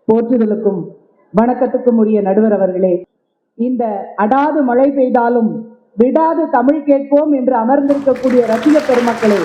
போற்றுதலுக்கும் வணக்கத்துக்கும் உரிய நடுவர் அவர்களே, இந்த அடாது மழை பெய்தாலும் விடாது தமிழ் கேட்போம் என்று அமர்ந்திருக்கக்கூடிய ரசிக பெருமக்களே,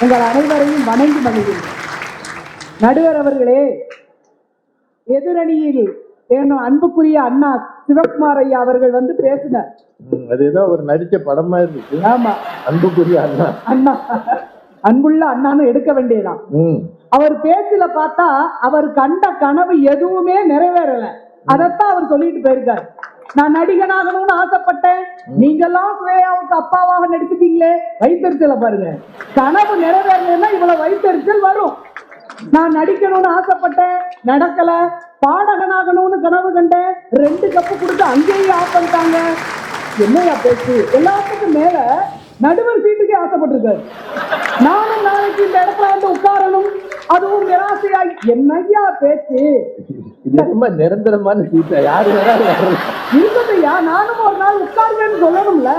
உங்கள் அனைவரையும் வணங்கி மகிழ்கிறேன். நடுவர் அவர்களே, எதிரணியில் அன்புக்குரிய அண்ணா சிவகுமார் ஐயா அவர்கள் வந்து பேசினார். அது ஏதோ ஒரு நடிச்ச படமா இருக்கு. ஆமா, அன்புக்குரிய அண்ணா அண்ணா அன்புள்ள அண்ணான்னு எடுக்க வேண்டியதான். அவர் பேச்சுல பார்த்தா அவர் கண்ட கனவு எதுவுமே நிறைவேறல. அதத்தான் அவர் சொல்லிட்டு போயிருக்காரு. நான் நடிகனாகணும்னு ஆசைப்பட்டேன், நீங்கெல்லாம் ஸ்ரேயாவுக்கு அப்பாவாக நடிச்சுட்டீங்களே, வைத்தறிச்சல பாருங்க. கனவு நிறைவேறலன்னா இவ்வளவு வைத்தறிச்சல் வரும். நான் நடிக்கணும்னு ஆசைப்பட்டேன், நடக்கல. பாடகனாகணும்னு கனவு கண்டேன், 2 கப்பு கொடுத்து அங்கேயே ஆஃப் பண்ணிட்டாங்க. என்னையா பேச்சு? எல்லாத்துக்கும் மேல நடுவர் சீட்டுக்கே ஆசைப்பட்டிருக்காரு. நானும் நாளைக்கு இந்த இடத்துல வந்து உட்காரணும், அதுவும் நிராசையாய். என்னையா பேச்சு? நிரந்தரமான சீட்டா? யாரு இருக்குதையா, நானும் ஒரு நாள் உட்காருவேன்னு சொல்லணும்ல.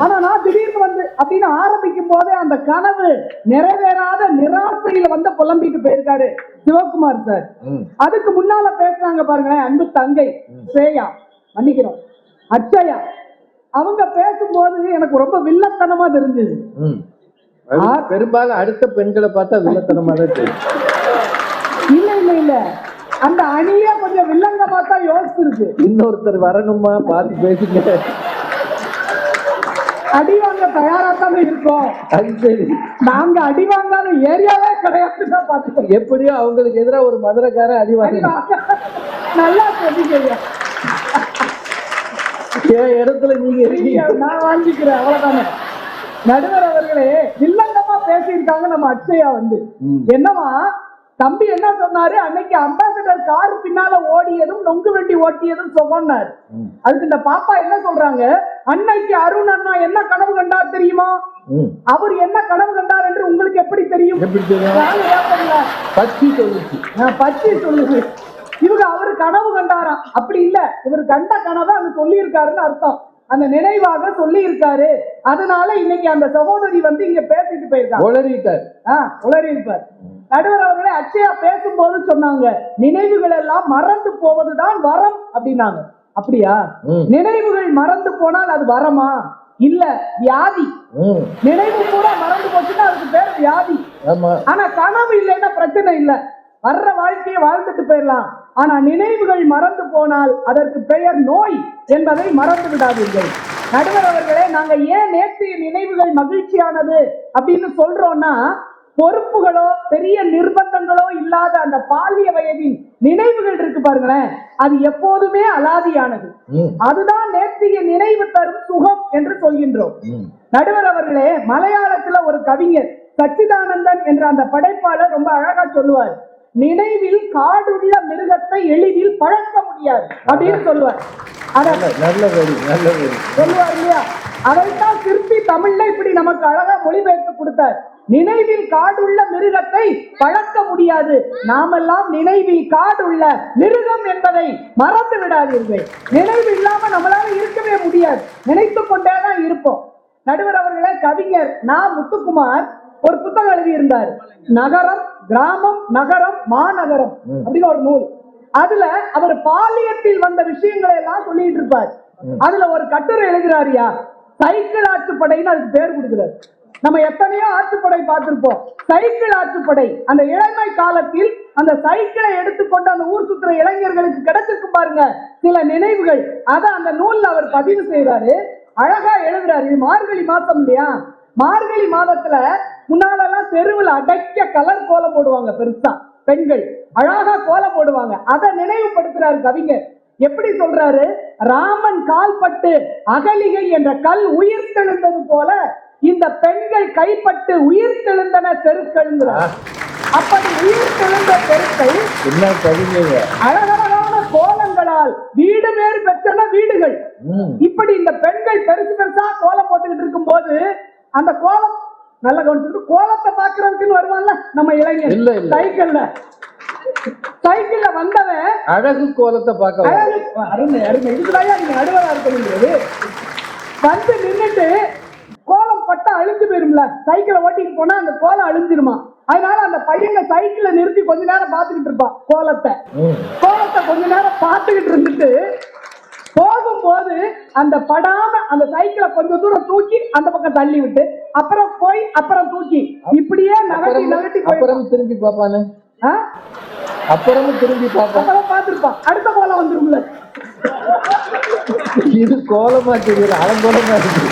ஆனா நான் திடீர்னு வந்து அப்படின்னு ஆரம்பிக்கும் போதே அந்த கனவு நிறைவேறாத நிராசையில வந்து புலம்பிட்டு போயிருக்காரு சிவகுமார் சார். அதுக்கு முன்னால பேசுறாங்க பாருங்களேன், அன்பு தங்கை ஸ்ரேயா, மன்னிக்கிறோம், அட்சயா. அவங்க பேசும்போது எனக்கு ரொம்ப வில்லத்தனமா தெரிஞ்சது. பெரும்பாலும் அடுத்த பெண்களை பார்த்தா வில்லத்தனமா தான் தெரியும். இல்ல இல்ல இல்ல, அந்த அணியே கொஞ்சம் வில்லங்க பார்த்தா யோசிச்சிருக்கு. இன்னொருத்தர் வரணுமா பார்த்து பேசுங்க. அடி வாங்க தயாராத்தாம இருக்கோம். நாங்க அடி வாங்காத ஏரியாவே கிடையாதுதான் பாத்துக்கோங்க. எப்படியோ அவங்களுக்கு எதிராக ஒரு மதுரைக்கார அடி வாங்க. நல்லா சொல்லிக்க. இடத்துல நீங்க இருக்கீங்க, நான் வாங்கிக்கிறேன், அவ்வளவுதானே. நடுவர் அவர்களே, வில்லங்கமா பேசியிருக்காங்க நம்ம அட்சயா வந்து. என்னவா தம்பி என்ன சொன்னாரு, அன்னைக்கு அம்பாசிடர் கார் பின்னால ஓடியதும் நொங்கு வெட்டி ஓட்டியதும் சொன்னாரு. அதுக்கு இந்த பாப்பா என்ன சொல்றாங்க, அன்னைக்கு அருண் அண்ணா என்ன கனவு கண்டார் தெரியுமா? அவர் என்ன கனவு கண்டார் என்று உங்களுக்கு எப்படி தெரியும்? பச்சி சொல்லுது. இவங்க அவரு கனவு கண்டாராம். அப்படி இல்ல, இவர் கண்ட கனவை அங்க சொல்லி இருக்காருன்னு அர்த்தம். அந்த நினைவாக சொல்லி இருக்காரு. அதனால இன்னைக்கு அந்த சகோதரி வந்து இங்க பேசிட்டு போயிருக்காங்க. உளறி இருப்பார். நடுவர் அவர்களே, அட்சயா பேசும்போது சொன்னாங்க, நினைவுகள் எல்லாம் மறந்து போவதுதான் வரம் அப்படின்னாங்க. அப்படியா? நினைவுகள் மறந்து போனால் அது வரமா? இல்ல, வியாதி. நினைவு கூட மறந்து போச்சுன்னா அதுக்கு பேர் வியாதி. ஆனா கனவு இல்லைன்னா பிரச்சனை இல்ல, வர்ற வாழ்க்கையை வாழ்ந்துட்டு போயிடலாம். ஆனா நினைவுகள் மறந்து போனால் அதற்கு பெயர் நோய் என்பதை மறந்து விடாதீர்கள். நடுவர் அவர்களே, நாங்க ஏன் நேற்றைய நினைவுகள் மகிழ்ச்சியானது அப்படின்னு சொல்றோம்னா, பொறுப்புகளோ பெரிய நிர்பந்தங்களோ இல்லாத அந்த பாலிய வயதின் நினைவுகள் இருக்கு பாருங்களேன், அது எப்போதுமே அலாதியானது. அதுதான் நேற்றைய நினைவு தரும் சுகம் என்று சொல்கின்றோம். நடுவர் அவர்களே, மலையாளத்துல ஒரு கவிஞர் சச்சிதானந்தன் என்ற அந்த படைப்பாளர் ரொம்ப அழகா சொல்லுவார், நினைவில் காடுள்ள மிருகத்தை எளிதில் பழக்க முடியாது அப்படின்னு சொல்லுவார். சொல்லுவார் இல்லையா? அதைத்தான் சிற்பி தமிழ்ல இப்படி நமக்கு அழகா மொழிபெயர்த்து கொடுத்தார். நினைவில் காடுள்ள மிருகத்தை பழக்க முடியாது, நாமெல்லாம் நினைவில் காடுள்ள மிருகம் என்பதை மறந்து விடாதீர்கள். நினைவு இல்லாம நம்மளால இருக்கவே முடியாது, நினைத்து கொண்டேதான் இருப்போம். நடுவர் அவர்களே, கவிஞர் முத்துக்குமார் ஒரு புத்தகம் எழுதி இருந்தார், நகரம் கிராமம் நகரம் மாநகரம் அப்படின்னு ஒரு நூல். அதுல அவர் பாலியத்தில் வந்த விஷயங்களை எல்லாம் சொல்லிட்டு இருப்பார். அதுல ஒரு கட்டுரை எழுதுறாருயா, சைக்கிள் ஆற்றுப்படைன்னு அதுக்கு பேர் கொடுக்கிறார். நம்ம எத்தனையோ ஆற்றுப்படை பார்த்திருப்போம். சைக்கிள் ஆற்றுப்படை அந்த இளமை காலத்தில் அந்த சைக்கிளை எடுத்துக்கொண்டு அந்த ஊர் சுற்றுற இளைஞர்களுக்கு கிடைச்சிருக்கும் பாருங்க சில நினைவுகள். அத அந்த நூல்ல அவர் பதிவு செய்யறாரு, அழகா எழுதுறாரு. இது மார்கழி மாசம் இல்லையா? மார்கழி மாதத்துல முன்னாலெல்லாம் தெருவில் அடைக்க கலர் கோலம் போடுவாங்க, பெருசா பெண்கள் அழகா கோலம் போடுவாங்க. அதை நினைவுபடுத்துறாரு கவிஞர். எப்படி சொல்றாரு, ராமன் கால்பட்டு அகலிகை என்ற கல் உயிர் தெழுந்தது போல இந்த பெண்கள் கைப்பட்டு உயிர் தெழுந்தன தெருக்கள். அப்படி உயிர் தெழுந்த தெருக்கள் அழகழகான கோலங்களால் வீடு வேறு பெற்றன வீடுகள். இப்படி இந்த பெண்கள் பெருசு பெருசா கோலம் போட்டுக்கிட்டு இருக்கும் போது அந்த கோலம் நல்ல கவனிச்சு, கோலத்தை பாக்குறதுக்குன்னு வருவான்ல நம்ம இளைஞர், சைக்கிள்ல வந்தவன் அழகு கோலத்தை பார்க்க அருமை அருமை இதுதான் நீங்க நடுவரா இருக்கணுங்கிறது. வந்து நின்றுட்டு கோலம் பட்டா அழிஞ்சு போயிரும்ல, சைக்கிளை ஓட்டிட்டு போனா அந்த கோலம் அழிஞ்சிருமா. அதனால அந்த பையனை சைக்கிளை நிறுத்தி கொஞ்ச நேரம் பார்த்துக்கிட்டு இருப்பான் கோலத்தை கொஞ்ச நேரம் பார்த்துக்கிட்டு இருந்துட்டு போகும்போது அந்த படாம அந்த சைக்கிளை கொஞ்சம் தூரம் தூக்கி அந்த பக்கம் தள்ளி விட்டு அப்புறம் போய் அப்புறம் தூக்கி இப்படியே நகட்டி அப்புறம் திரும்பி பாப்பானு அப்புறமும் திரும்பி அப்புறம் பார்த்திருப்பான் அடுத்த கோலம் வந்துரும்ல. இது கோலமா தெரியல, அலங்கோலமா இருக்கு.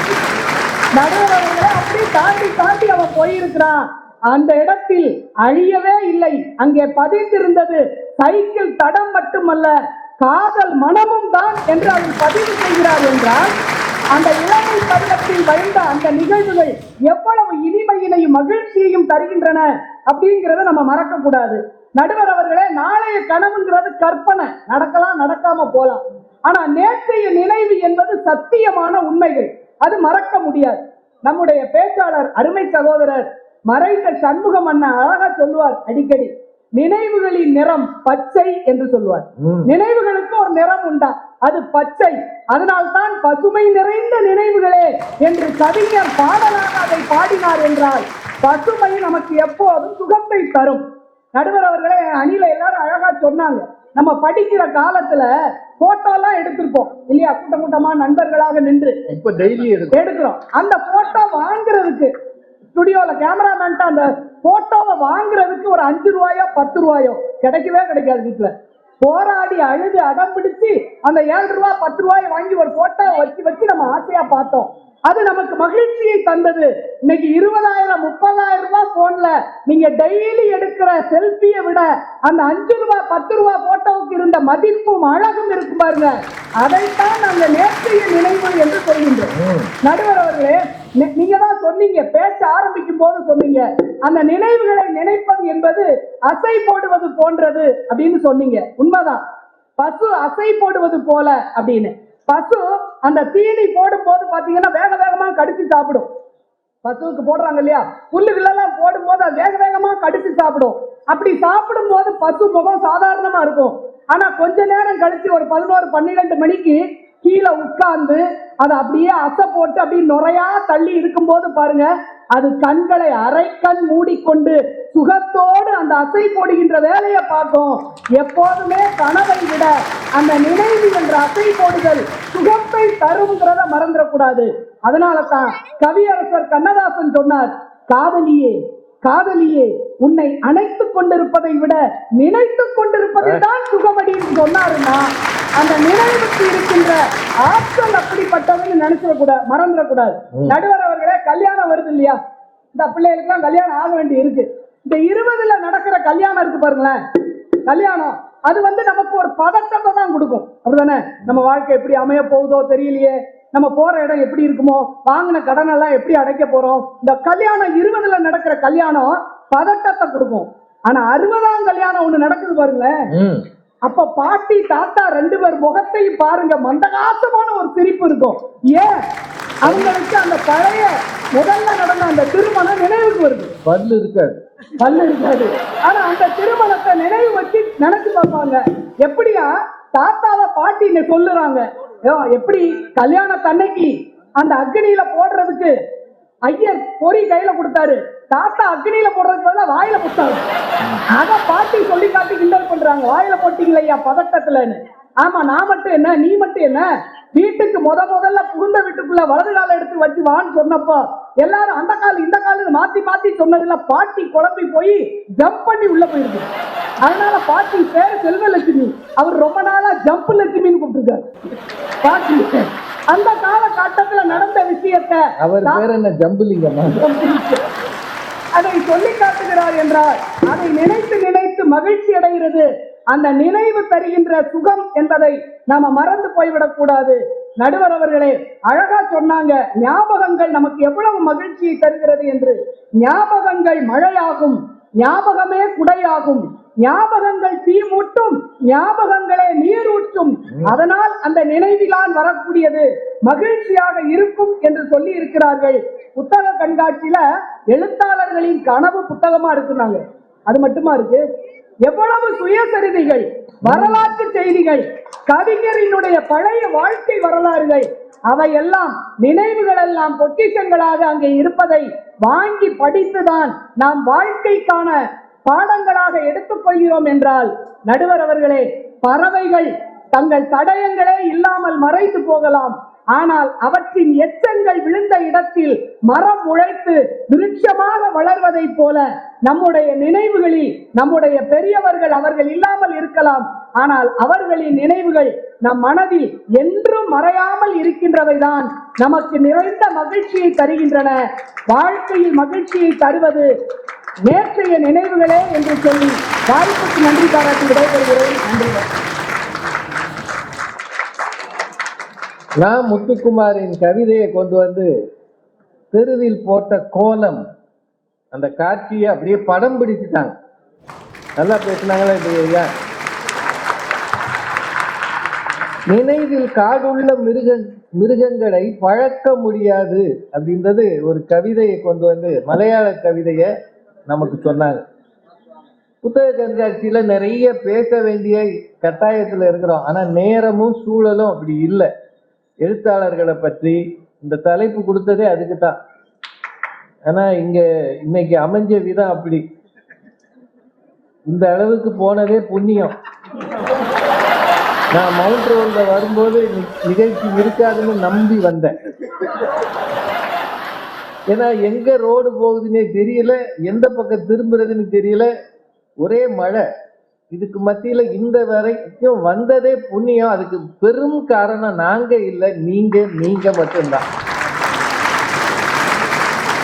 நடுவரவர்களை அப்படி தாண்டி தாண்டி அவன் போயிருக்கிறான். அந்த இடத்தில் அழியவே இல்லை, அங்கே பதிந்திருந்தது சைக்கிள் தடம் மட்டுமல்ல காதல் மனமும் தான் என்று அவர் பதிவு செய்கிறார் என்றால் அந்த இளமை பருவத்தில் வாழ்ந்த அந்த நிகழ்வுகள் எவ்வளவு இனிமையினையும் மகிழ்ச்சியையும் தருகின்றன அப்படிங்கிறத நம்ம மறக்க கூடாது. நடுவர் அவர்களே, நாளைய கனவுங்கிறது கற்பனை, நடக்கலாம் நடக்காம போலாம். ஆனா நேற்றைய நினைவு என்பது சத்தியமான உண்மைகள், அது மறக்க முடியாது. நம்முடைய பேச்சாளர் அருமை சகோதரர் மறைந்த சண்முகம் அண்ணா அழகா சொல்லுவார் அடிக்கடி, நினைவுகளின் நிறம் பச்சை என்று சொல்லுவார். நினைவுகளுக்கு ஒரு நிறம் உண்டா, அது பச்சை. அதனால்தான் பசுமை நிறைந்த நினைவுகளே என்று கவிஞர் பாடலாக அதை பாடினார் என்றால் பசுமை நமக்கு எப்போதும் சுகத்தை தரும். நடுவர் அவர்களே, அணில எல்லாரும் அழகா சொன்னாங்க, நம்ம படிக்கிற காலத்துல போட்டோ எல்லாம் எடுத்திருப்போம் இல்லையா, கூட்டம் கூட்டமா நண்பர்களாக நின்று இப்ப டெய்லி எடுக்கிறோம். அந்த போட்டோ வாங்குறதுக்கு ஸ்டுடியோல கேமராமேன் அந்த போட்டோவை வாங்குறதுக்கு ஒரு 5 ரூபாயோ 10 ரூபாயோ கிடைக்கவே கிடைக்காது. வீட்டுல போராடி அழுது அடம் பிடிச்சு அந்த 7 ரூபாய் 10 ரூபாயை வாங்கி ஒரு போட்டோவை வச்சு வச்சு நம்ம ஆசையா பார்த்தோம். அது நமக்கு மகிழ்ச்சியை தந்தது. இன்னைக்கு 20,000 30,000 ரூபாய் போன்ல நீங்க டெய்லி எடுக்கிற செல்பியை விட அந்த 5 ரூபாய் 10 ரூபாய் போட்டோவுக்கு இருந்த மதிப்பும் அழகும் இருக்கு பாருங்க. அதைத்தான் அந்த நேற்றைய நினைவு என்று சொல்கின்றோம். நடுவர் அவர்களே, நீங்க தான் சொன்னீங்க, பேச ஆரம்பிக்கும் போது சொன்னீங்க, அந்த நினைவுகளை நினைப்பது என்பது அசை போடுவது போன்றது அப்படின்னு சொன்னீங்க. உண்மைதான், பசு அசை போடுவது போல அப்படின்னு. பசு அந்த தீனி போடும் போது பாத்தீங்கன்னா வேக வேகமா கடிச்சு சாப்பிடும். பசுவுக்கு போடுறாங்க இல்லையா, புல்லுகளெல்லாம் போடும் போது அது வேக வேகமா கடிச்சு சாப்பிடும். அப்படி சாப்பிடும் போது பசு முகம் சாதாரணமா இருக்கும். ஆனா கொஞ்ச நேரம் கழிச்சு ஒரு 11-12 மணிக்கு கீழே உட்கார்ந்து அதை அப்படியே அசை போட்டு அப்படியே நுரையா தள்ளி இருக்கும் போது பாருங்க, அது கண்களை அரைக்கண் மூடிக்கொண்டு சுகத்தோடு அந்த அசை போடுகின்ற வேலையை பார்க்கும். எப்போதுமே கனவை விட அந்த நினைவு என்ற அசை போடுதல் சுகத்தை தருங்கிறத மறந்துடக்கூடாது. அதனால தான் கவியரசர் கண்ணதாசன் சொன்னார், காதலியே காதலியே உன்னை அணைத்துக் கொண்டிருப்பதை விட நினைத்துக் கொண்டிருப்பதில் தான் சுகமடின்னு சொன்னாருன்னா அந்த நினைவுக்கு இருக்கின்ற ஆற்றல் அப்படிப்பட்டதுன்னு நினைச்சிடக்கூடாது, மறந்துடக்கூடாது. நடுவர் அவர்களே, கல்யாணம் வருது இல்லையா, இந்த பிள்ளைகளுக்கு எல்லாம் கல்யாணம் ஆக வேண்டி இருக்கு. இந்த 20ல நடக்கிற கல்யாணம் இருக்கு பாருங்களேன், கல்யாணம் அது நமக்கு ஒரு பதட்டத்தை தான் கொடுக்கும். அப்படிதானே, நம்ம வாழ்க்கை எப்படி அமைய போகுதோ தெரியலையே, நம்ம போற இடம் எப்படி இருக்குமோ, வாங்கின கடன் எல்லாம் எப்படி அடைக்க போறோம். இந்த கல்யாணம் 20ல நடக்கிற கல்யாணம் பதட்டத்தை கொடுக்கும். ஆனா 60ஆம் கல்யாணம் ஒண்ணு நடக்குது பாருங்களேன், அப்ப பாட்டி தாத்தா 2 பேர் முகத்தையும் பாருங்க, மந்தகாசமான ஒரு சிரிப்பு இருக்கும். ஏன், அவங்களுக்கு அந்த பழைய முதல்ல நடந்த அந்த திருமணம் நினைவுக்கு வருது. பல்லு இருக்காது, ஆனா அந்த திருமணத்தை நினைவு வச்சு நினைச்சு பார்ப்பாங்க. எப்படியா தாத்தாவை பாட்டி சொல்லுறாங்க, எப்படி கல்யாணத்தன்னைக்கு அந்த அக்னியில போடுறதுக்கு ஐயர் பொறி கையில கொடுத்தாரு, தாத்தா அக்னியில போடுறதுக்கு பதிலா வாயில போட்டாரு. அத பாட்டி சொல்லி காட்டி கிண்டல் பண்றாங்க, வாயில போட்டீங்களா பதட்டத்துலன்னு. ஆமா, நான் மட்டும் என்ன நீ மட்டும் என்ன, வீட்டுக்கு முதல்ல புகுந்த வீட்டுக்குள்ள வலது கால எடுத்து வச்சு வான்னு சொன்னப்போ எல்லாரும் அந்த கால் இந்த கால் மாத்தி மாத்தி சொன்னதுல பாட்டி குழம்பி போய் ஜம்ப் பண்ணி உள்ள போயிருக்கு. அதனால பாட்டி பேரு செல்வலட்சுமி, அவர் ரொம்ப நாளா ஜம்ப் லட்சுமின்னு கூப்பிட்டுருக்காரு பாட்டி. அந்த காலகட்டத்துல நடந்த விஷயத்தை அவர் பேர் என்ன, ஜம்புலிங்கம்மா, அதை சொல்லி காட்டுகிறார் என்றால் அதை நினைத்து நினைத்து மகிழ்ச்சி அடைகிறது. அந்த நினைவு தருகின்ற சுகம் என்பதை நாம மறந்து போய்விடக் கூடாது. நடுவர் அவர்களே அழகா சொன்னாங்க, ஞாபகங்கள் நமக்கு எவ்வளவு மகிழ்ச்சியை தருகிறது என்று. ஞாபகங்கள் மழையாகும், ஞாபகமே குடையாகும், ஞாபகங்கள் தீ மூட்டும், ஞாபகங்களே நீரூற்றும், அதனால் அந்த நினைவிலான் வரக்கூடியது மகிழ்ச்சியாக இருக்கும் என்று சொல்லி இருக்கிறார்கள். புத்தக கண்காட்சியில எழுத்தாளர்களின் கனவு புத்தகமா இருக்குனாங்க. அது மட்டுமா இருக்கு, எவ்வளவு சுயசரிதைகள், வரலாற்று செய்திகள், கவிஞரினுடைய பழைய வாழ்க்கை வரலாறுகள், அவையெல்லாம் நினைவுகள் எல்லாம் பொக்கிஷங்களாக அங்கே இருப்பதை வாங்கி படித்துதான் நாம் வாழ்க்கைக்கான பாடங்களாக எடுத்துக்கொள்கிறோம் என்றால், நடுவர் அவர்களே, பறவைகள் தங்கள் தடயங்களே இல்லாமல் மறைந்து போகலாம். ஆனால் அவற்றின் எச்சங்கள் விழுந்த இடத்தில் மரம் முளைத்து விருட்சமாக வளர்வதை போல நம்முடைய நினைவுகளில் நம்முடைய பெரியவர்கள் அவர்கள் இல்லாமல் இருக்கலாம், ஆனால் அவர்களின் நினைவுகள் நம் மனதில் என்றும் மறையாமல் இருக்கின்றவைதான் நமக்கு நிறைந்த மகிழ்ச்சியை தருகின்றன. வாழ்க்கையில் மகிழ்ச்சியை தருவது நேற்றைய நினைவுகளே என்று சொல்லி வாய்ப்புக்கு நன்றி பாராட்டி விடைபெறுகிறேன். நன்றி. நான் முத்துக்குமாரின் கவிதையை கொண்டு வந்து தெருவில் போட்ட கோலம் அந்த காட்சியை அப்படியே படம் பிடிச்சிட்டாங்க. நல்லா பேசினாங்களா இல்லையா? நினைவில் காடுள்ள மிருகங்களை பழக்க முடியாது அப்படின்றது ஒரு கவிதையை கொண்டு வந்து மலையாள கவிதையை நமக்கு சொன்னாங்க. புத்தக கண்காட்சியில நிறைய பேச வேண்டிய கட்டாயத்துல இருக்கிறோம். ஆனா நேரமும் சூழலும் அப்படி இல்லை. எழுத்தாளர்களை பற்றி இந்த தலைப்பு கொடுத்ததே அதுக்கு தான். ஆனா இங்க இன்னைக்கு அமைஞ்ச விதம் அப்படி. இந்த அளவுக்கு போனதே புண்ணியம். நான் மவுண்ட் ரோட்ல வரும்போது நிகழ்ச்சி இருக்காதுன்னு நம்பி வந்தேன். ஏன்னா எங்க ரோடு போகுதுன்னே தெரியல, எந்த பக்கம் திரும்புறதுன்னு தெரியல, ஒரே மழை. இதுக்கு மத்தியில இந்த வரைக்கும் வந்ததே புண்ணியம். அதுக்கு பெரும் காரணம் நாங்க இல்லை, நீங்க மட்டும்தான்.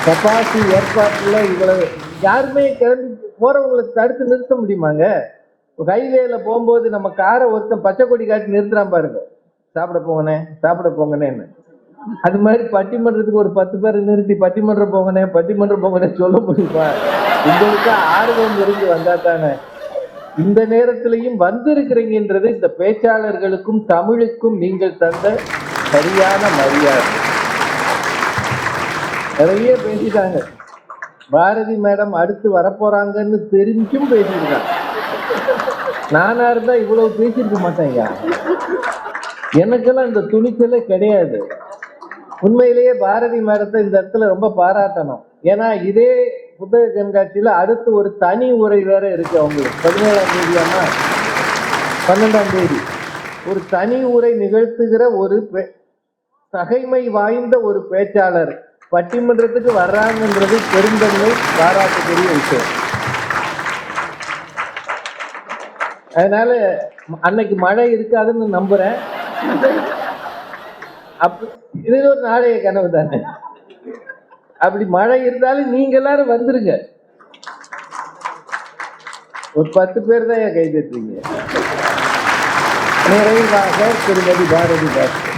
கப்பாசி ஏற்பாட்டுல இவ்வளவு யாருமே கிளம்பி போறவங்களை தடுத்து நிறுத்த முடியுமாங்க? ஹைவேல போகும்போது நம்ம காரை ஒருத்தன் பச்சை கொடி காட்டி நிறுத்துறான் பாருங்க, சாப்பிட போங்கன்னு. அது மாதிரி பட்டிமன்றத்துக்கு ஒரு 10 பேரை நிறுத்தி பட்டிமன்றம் போங்கன்னு சொல்ல முடியுமா? உங்களுக்கு ஆர்வம் இருந்து வந்தா தானே. இந்த நேரத்திலையும் வந்திருக்கிறீங்கன்றது இந்த பேச்சாளர்களுக்கும் தமிழுக்கும் நீங்கள் தந்த சரியான மரியாதை. நிறைய பேசிட்டாங்க. பாரதி மேடம் அடுத்து வரப்போறாங்கன்னு தெரிஞ்சும் பேசியிருக்காங்க. நானா இருந்தா இவ்வளவு பேசியிருக்க மாட்டேங்க. எனக்கெல்லாம் இந்த துணிச்சலே கிடையாது. உண்மையிலேயே பாரதி மேடத்தை இந்த இடத்துல ரொம்ப பாராட்டணும். ஏன்னா இதே புத்தக கண்காட்சியில அடுத்து ஒரு தனி உரை வேற இருக்கு அவங்களுக்கு. 17ஆம் தேதியாமா 12ஆம் தேதி ஒரு தனி உரை நிகழ்த்துகிற ஒரு தகைமை வாய்ந்த ஒரு பேச்சாளர் பட்டிமன்றத்துக்கு வர்றாங்கன்றது பெருந்தன்மை, பாராட்டுக்குரிய விஷயம். அதனால அன்னைக்கு மழை இருக்காதுன்னு நம்புறேன். இது ஒரு நாளைய கனவு தானே. அப்படி மழை இருந்தாலும் நீங்க எல்லாரும் வந்துருங்க. ஒரு 10 பேர் தான் கை தட்டுறீங்க. நிறைவாக திருமதி பாரதி பாஸ்கர்.